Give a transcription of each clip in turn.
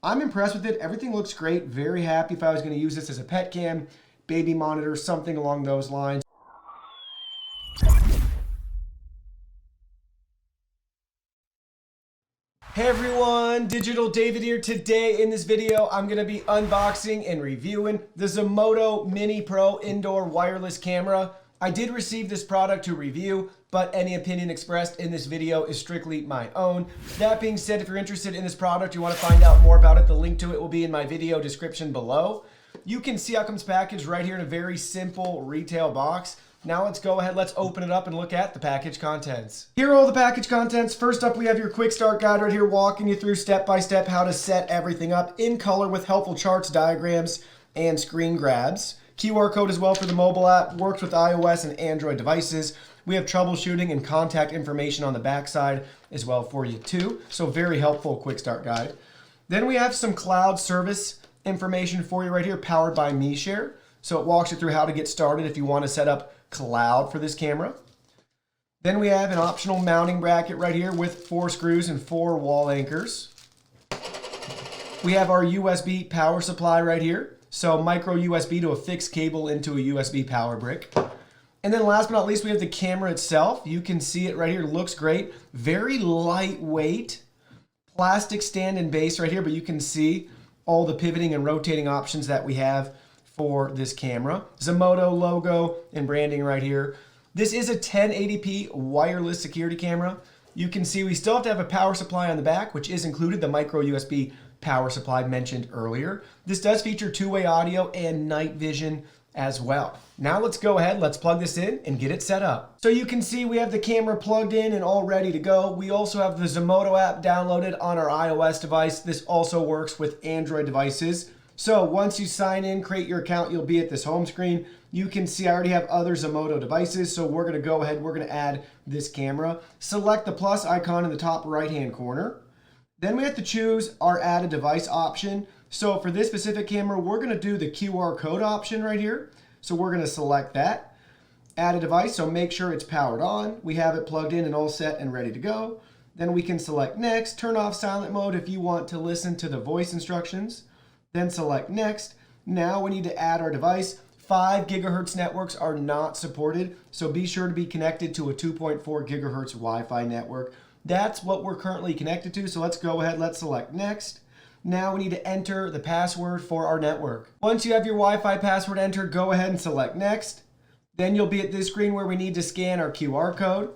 I'm impressed with it. Everything looks great. Very happy if I was going to use this as a pet cam, baby monitor, something along those lines. Hey everyone, Digital David here. Today in this video, I'm going to be unboxing and reviewing the Zmodo Mini Pro indoor wireless camera. I did receive this product to review, but any opinion expressed in this video is strictly my own. That being said, if you're interested in this product, you want to find out more about it, the link to it will be in my video description below. You can see how it comes packaged right here in a very simple retail box. Now let's go ahead, let's open it up and look at the package contents. Here are all the package contents. First up, we have your quick start guide right here, walking you through step by step how to set everything up in color with helpful charts, diagrams, and screen grabs. QR code as well for the mobile app, works with iOS and Android devices. We have troubleshooting and contact information on the back side as well for you too. So very helpful quick start guide. Then we have some cloud service information for you right here, powered by MeShare. So it walks you through how to get started if you want to set up cloud for this camera. Then we have an optional mounting bracket right here with 4 screws and 4 wall anchors. We have our USB power supply right here. So micro USB to a fixed cable into a USB power brick. And then last but not least, we have the camera itself. You can see it right here. It looks great. Very lightweight plastic stand and base right here, but you can see all the pivoting and rotating options that we have for this camera. Zmodo logo and branding right here. This is a 1080p wireless security camera. You can see we still have to have a power supply on the back, which is included, the micro USB power supply mentioned earlier. This does feature two-way audio and night vision as well. Now let's go ahead, let's plug this in and get it set up. So you can see we have the camera plugged in and all ready to go. We also have the Zmodo app downloaded on our iOS device. This also works with Android devices. So once you sign in, create your account, you'll be at this home screen. You can see I already have other Zmodo devices, so we're gonna go ahead, we're gonna add this camera. Select the plus icon in the top right-hand corner. Then we have to choose our add a device option. So for this specific camera, we're gonna do the QR code option right here. So we're gonna select that. Add a device, so make sure it's powered on. We have it plugged in and all set and ready to go. Then we can select next, turn off silent mode if you want to listen to the voice instructions. Then select next. Now we need to add our device. 5 gigahertz networks are not supported, so be sure to be connected to a 2.4 gigahertz Wi-Fi network. That's what we're currently connected to, so let's go ahead, let's select next. Now we need to enter the password for our network. Once you have your Wi-Fi password entered, go ahead and select next. Then you'll be at this screen where we need to scan our QR code.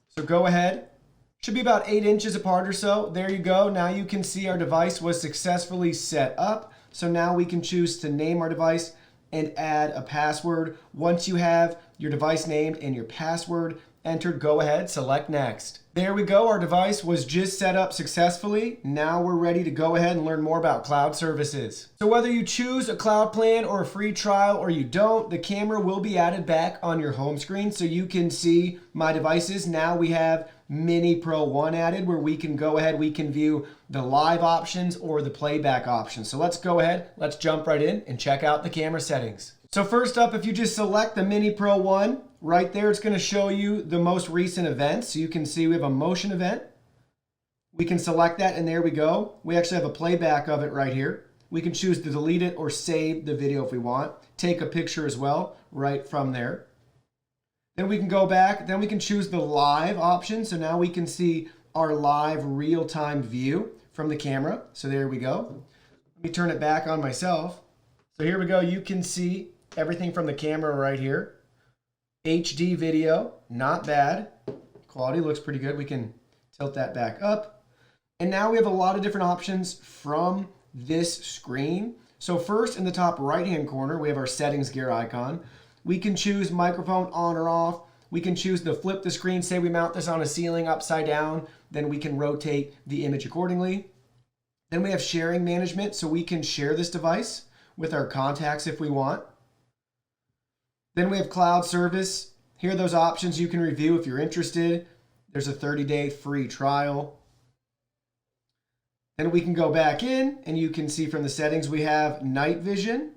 So go ahead. Should be about 8 inches apart or so. There you go. Now you can see our device was successfully set up. So now we can choose to name our device and add a password. Once you have your device named and your password entered, go ahead, select next. There we go, our device was just set up successfully. Now we're ready to go ahead and learn more about cloud services. So whether you choose a cloud plan or a free trial or you don't, the camera will be added back on your home screen so you can see my devices. Now we have Mini Pro 1 added where we can go ahead, we can view the live options or the playback options. So let's go ahead, let's jump right in and check out the camera settings. So first up, if you just select the Mini Pro 1, right there, it's going to show you the most recent events. So you can see we have a motion event. We can select that and there we go. We actually have a playback of it right here. We can choose to delete it or save the video if we want. Take a picture as well right from there. Then we can go back, then we can choose the live option. So now we can see our live real-time view from the camera. So there we go. Let me turn it back on myself. So here we go. You can see everything from the camera right here. HD video, not bad. Quality looks pretty good. We can tilt that back up. And now we have a lot of different options from this screen. So first in the top right-hand corner, we have our settings gear icon. We can choose microphone on or off. We can choose to flip the screen. Say we mount this on a ceiling upside down, then we can rotate the image accordingly. Then we have sharing management, so we can share this device with our contacts if we want. Then we have cloud service. Here are those options you can review if you're interested. There's a 30-day free trial. Then we can go back in and you can see from the settings we have night vision.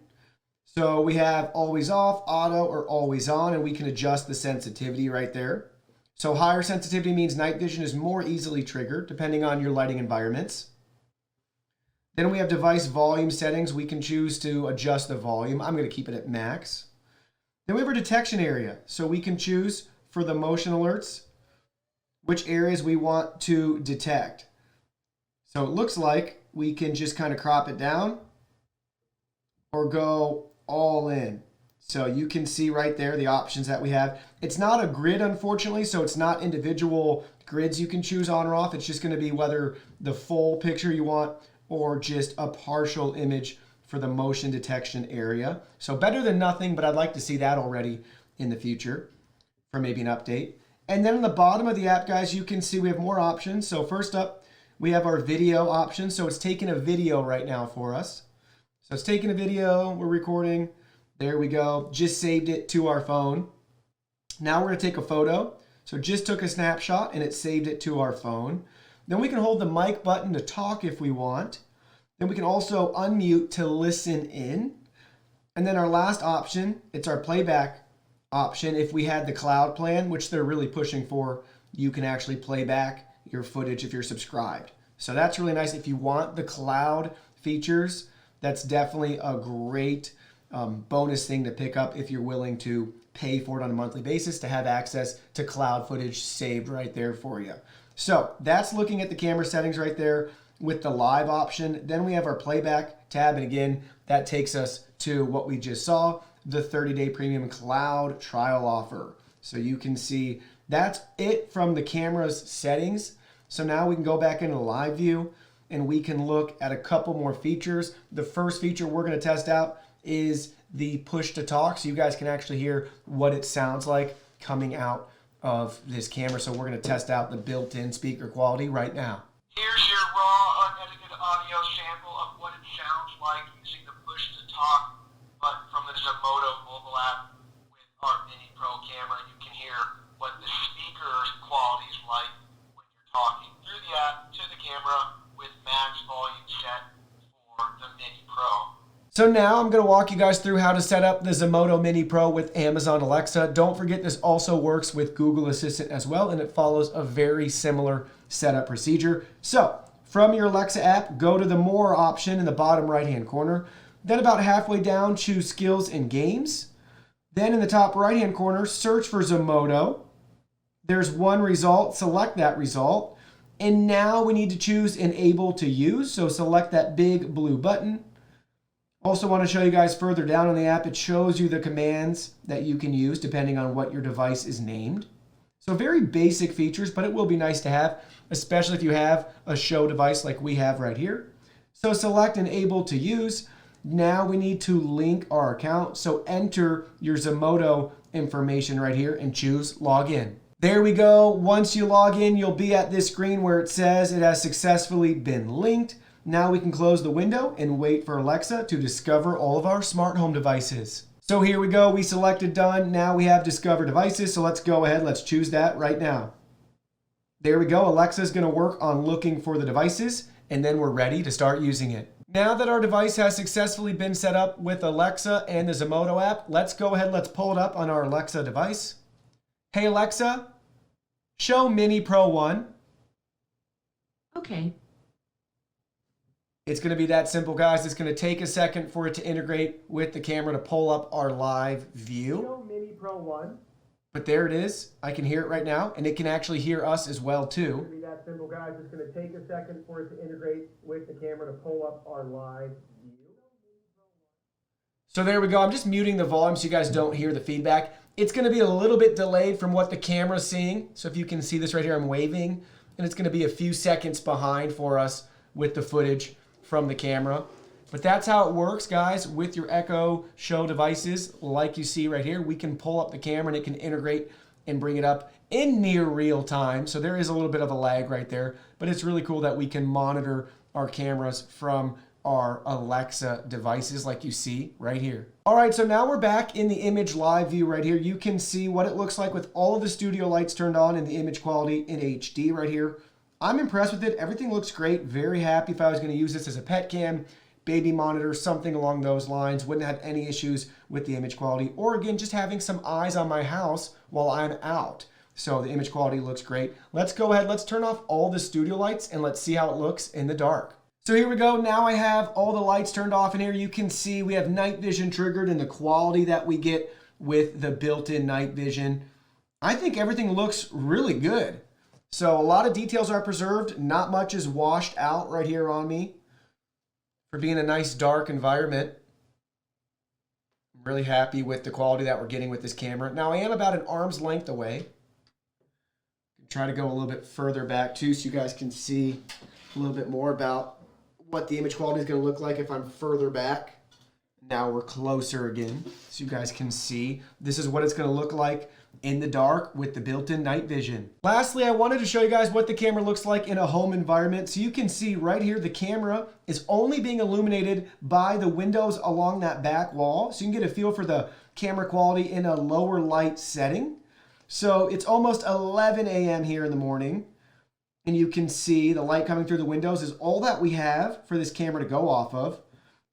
So we have always off, auto, or always on, and we can adjust the sensitivity right there. So higher sensitivity means night vision is more easily triggered depending on your lighting environments. Then we have device volume settings. We can choose to adjust the volume. I'm going to keep it at max. Then we have our detection area. So we can choose for the motion alerts which areas we want to detect. So it looks like we can just kind of crop it down or go all in. So you can see right there the options that we have. It's not a grid, unfortunately, so it's not individual grids you can choose on or off. It's just going to be whether the full picture you want or just a partial image for the motion detection area. So better than nothing, but I'd like to see that already in the future for maybe an update. And then on the bottom of the app, guys, you can see we have more options. So first up, we have our video option. So it's taking a video right now for us. So it's taking a video, we're recording. There we go, just saved it to our phone. Now we're gonna take a photo. So just took a snapshot and it saved it to our phone. Then we can hold the mic button to talk if we want. Then we can also unmute to listen in. And then our last option, it's our playback option. If we had the cloud plan, which they're really pushing for, you can actually play back your footage if you're subscribed. So that's really nice. If you want the cloud features, that's definitely a great bonus thing to pick up if you're willing to pay for it on a monthly basis to have access to cloud footage saved right there for you. So that's looking at the camera settings right there with the live option. Then we have our playback tab, and again, that takes us to what we just saw, the 30-day premium cloud trial offer. So you can see that's it from the camera's settings. So now we can go back into live view and we can look at a couple more features. The first feature we're going to test out is the push to talk, so you guys can actually hear what it sounds like coming out of this camera. So we're going to test out the built-in speaker quality right now. Here's your raw, unedited audio sample of what it sounds like using the push to talk button from the Zmodo mobile app with our Mini Pro camera. You can hear what the speaker quality is like when you're talking through the app to the camera with max volume set for the Mini Pro. So now I'm going to walk you guys through how to set up the Zmodo Mini Pro with Amazon Alexa. Don't forget this also works with Google Assistant as well, and it follows a very similar setup procedure. So from your Alexa app, go to the More option in the bottom right-hand corner. Then about halfway down, choose Skills and Games. Then in the top right-hand corner, search for Zmodo. There's one result, select that result. And now we need to choose Enable to Use, so select that big blue button. Also want to show you guys further down on the app, it shows you the commands that you can use depending on what your device is named. So very basic features, but it will be nice to have, especially if you have a show device like we have right here. So select Enable to Use. Now we need to link our account. So enter your Zmodo information right here and choose Login. There we go. Once you log in, you'll be at this screen where it says it has successfully been linked. Now we can close the window and wait for Alexa to discover all of our smart home devices. So here we go. We selected done. Now we have discover devices. So let's go ahead. Let's choose that right now. There we go. Alexa's going to work on looking for the devices, and then we're ready to start using it. Now that our device has successfully been set up with Alexa and the Zmodo app, let's go ahead. Let's pull it up on our Alexa device. Hey Alexa, show Mini Pro 1. Okay. It's going to be that simple, guys. It's going to take a second for it to integrate with the camera to pull up our live view. Show Mini Pro 1. But there it is. I can hear it right now, and it can actually hear us as well, too. It's going to be that simple, guys. It's going to take a second for it to integrate with the camera to pull up our live view. So there we go. I'm just muting the volume so you guys don't hear the feedback. It's going to be a little bit delayed from what the camera's seeing. So if you can see this right here, I'm waving, and it's going to be a few seconds behind for us with the footage from the camera. But that's how it works, guys, with your Echo Show devices. Like you see right here, we can pull up the camera and it can integrate and bring it up in near real time. So there is a little bit of a lag right there, but it's really cool that we can monitor our cameras from our Alexa devices like you see right here. All right, so now we're back in the image live view right here. You can see what it looks like with all of the studio lights turned on and the image quality in HD right here. I'm impressed with it. Everything looks great. Very happy if I was going to use this as a pet cam, baby monitor, something along those lines. Wouldn't have any issues with the image quality. Or again, just having some eyes on my house while I'm out. So the image quality looks great. Let's go ahead. Let's turn off all the studio lights and let's see how it looks in the dark. So here we go. Now I have all the lights turned off in here. You can see we have night vision triggered and the quality that we get with the built-in night vision. I think everything looks really good. So a lot of details are preserved. Not much is washed out right here on me for being a nice dark environment. I'm really happy with the quality that we're getting with this camera. Now I am about an arm's length away. Try to go a little bit further back too so you guys can see a little bit more about what the image quality is going to look like if I'm further back. Now we're closer again so you guys can see. This is what it's going to look like in the dark with the built-in night vision. Lastly, I wanted to show you guys what the camera looks like in a home environment. So you can see right here the camera is only being illuminated by the windows along that back wall. So you can get a feel for the camera quality in a lower light setting. So it's almost 11 a.m. here in the morning, and you can see the light coming through the windows is all that we have for this camera to go off of.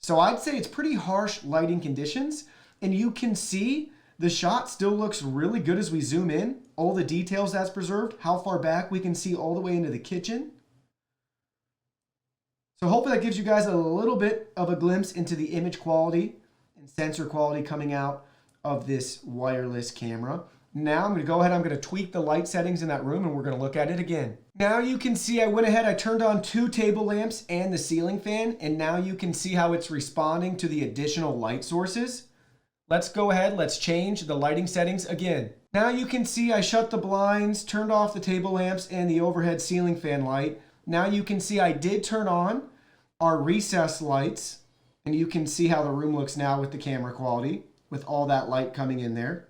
So I'd say it's pretty harsh lighting conditions, and you can see the shot still looks really good as we zoom in. All the details that's preserved, how far back we can see all the way into the kitchen. So hopefully that gives you guys a little bit of a glimpse into the image quality and sensor quality coming out of this wireless camera. Now I'm going to go ahead, I'm going to tweak the light settings in that room and we're going to look at it again. Now you can see I went ahead, I turned on 2 table lamps and the ceiling fan, and now you can see how it's responding to the additional light sources. Let's go ahead, let's change the lighting settings again. Now you can see I shut the blinds, turned off the table lamps and the overhead ceiling fan light. Now you can see I did turn on our recessed lights, and you can see how the room looks now with the camera quality, with all that light coming in there.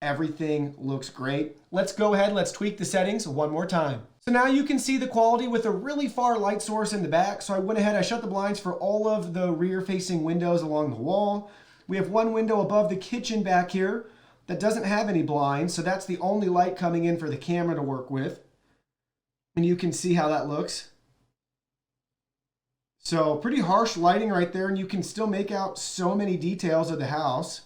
Everything looks great. Let's go ahead, let's tweak the settings one more time. So now you can see the quality with a really far light source in the back. So I went ahead, I shut the blinds for all of the rear facing windows along the wall. We have one window above the kitchen back here that doesn't have any blinds. So that's the only light coming in for the camera to work with. And you can see how that looks. So pretty harsh lighting right there, and you can still make out so many details of the house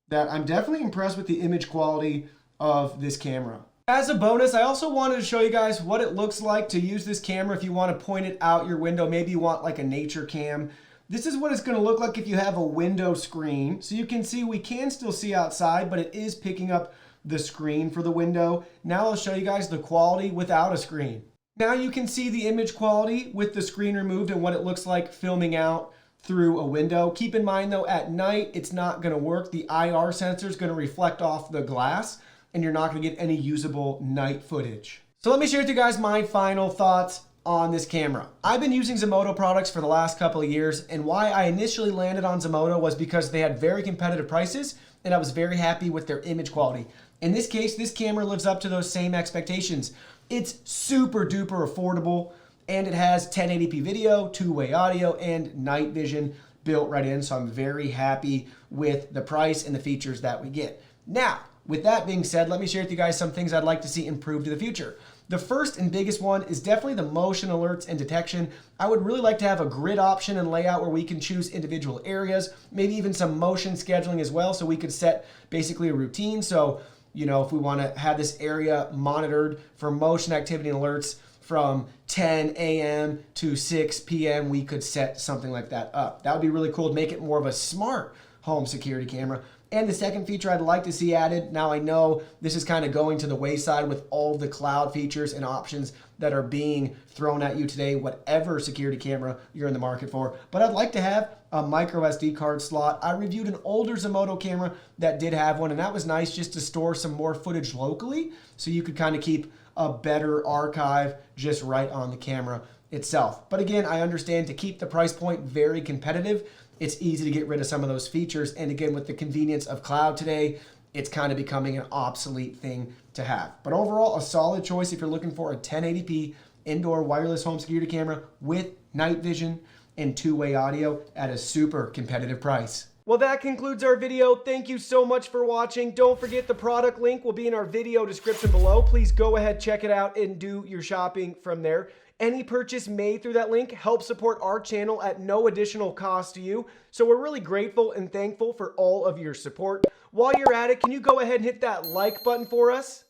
that I'm definitely impressed with the image quality of this camera. As a bonus, I also wanted to show you guys what it looks like to use this camera if you want to point it out your window. Maybe you want like a nature cam. This is what it's going to look like if you have a window screen. So you can see we can still see outside, but it is picking up the screen for the window. Now I'll show you guys the quality without a screen. Now you can see the image quality with the screen removed and what it looks like filming out through a window. Keep in mind though, at night, it's not gonna work. The IR sensor is gonna reflect off the glass and you're not gonna get any usable night footage. So let me share with you guys my final thoughts on this camera. I've been using Zmodo products for the last couple of years, and why I initially landed on Zmodo was because they had very competitive prices and I was very happy with their image quality. In this case, this camera lives up to those same expectations. It's super duper affordable, and it has 1080p video, two-way audio, and night vision built right in. So I'm very happy with the price and the features that we get. Now, with that being said, let me share with you guys some things I'd like to see improved in the future. The first and biggest one is definitely the motion alerts and detection. I would really like to have a grid option and layout where we can choose individual areas, maybe even some motion scheduling as well, so we could set basically a routine. So, you know, if we want to have this area monitored for motion activity and alerts from 10 a.m. to 6 p.m., we could set something like that up. That would be really cool to make it more of a smart home security camera. And the second feature I'd like to see added, now I know this is kind of going to the wayside with all the cloud features and options that are being thrown at you today, whatever security camera you're in the market for, but I'd like to have a micro SD card slot. I reviewed an older Zmodo camera that did have one, and that was nice just to store some more footage locally, so you could kind of keep a better archive just right on the camera itself. But again, I understand to keep the price point very competitive, it's easy to get rid of some of those features. And again, with the convenience of cloud today, it's kind of becoming an obsolete thing to have. But overall, a solid choice if you're looking for a 1080p indoor wireless home security camera with night vision and two-way audio at a super competitive price. Well, that concludes our video. Thank you so much for watching. Don't forget the product link will be in our video description below. Please go ahead, check it out, and do your shopping from there. Any purchase made through that link helps support our channel at no additional cost to you. So we're really grateful and thankful for all of your support. While you're at it, can you go ahead and hit that like button for us?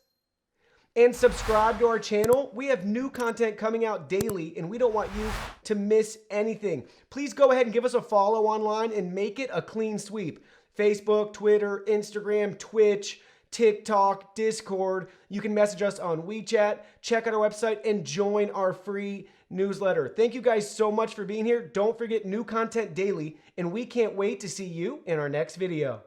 and subscribe to our channel. We have new content coming out daily, and we don't want you to miss anything. Please go ahead and give us a follow online and make it a clean sweep. Facebook, Twitter, Instagram, Twitch, TikTok, Discord. You can message us on WeChat, check out our website, and join our free newsletter. Thank you guys so much for being here. Don't forget, new content daily, and we can't wait to see you in our next video.